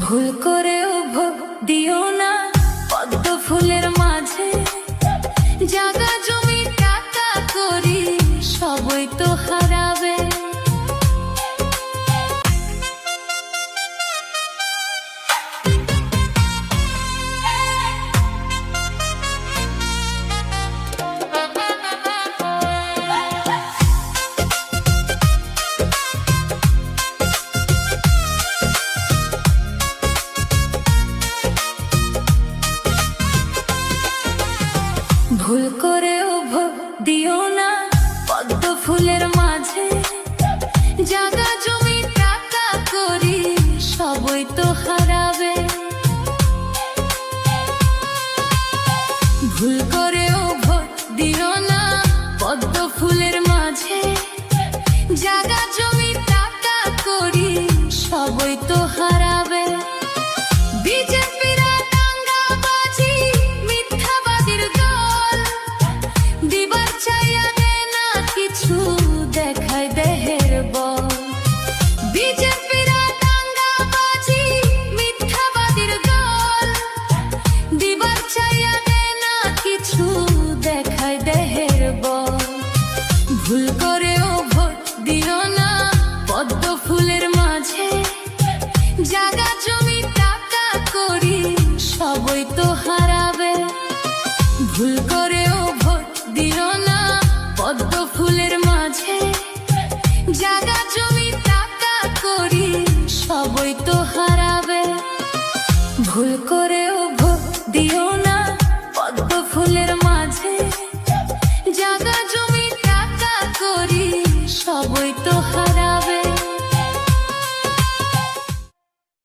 ভুল করেও ভোট দিও না পদ্ম ফুলের মাঝে, জায়গা জমি টাকা করি সবই তো হারাবে। ভুল করেও ভোট দিও না পদ্ম ফুলের মাঝে, জায়গা জমি টাকা করি সবই তো হারাবে। ভুল করেও ভোট দিও না পদ্ম ফুলের মাঝে, জায়গা জমি টাকা করি সবই তো হারাবে। বিজেপিরা দাঙ্গাবাজি মিথ্যাবাদীর দল, দিবার চাইয়া দেয় না কিছু দেখায় দেহের বল। বিজেপিরা দাঙ্গাবাজি মিথ্যাবাদীর দল, দিবার চাইয়া দেয় না কিছু দেখায় দেহের বল। ভুল করেও ভোট দিও না পদ্ম ফুলের মাঝে, জায়গা জমি টাকা করি সবই তো হারাবে। ভুল করেও ভোট দিও না পদ্ম ফুলের মাঝে, জায়গা জমি টাকা করি সবই তো হারাবে। ভুল করেও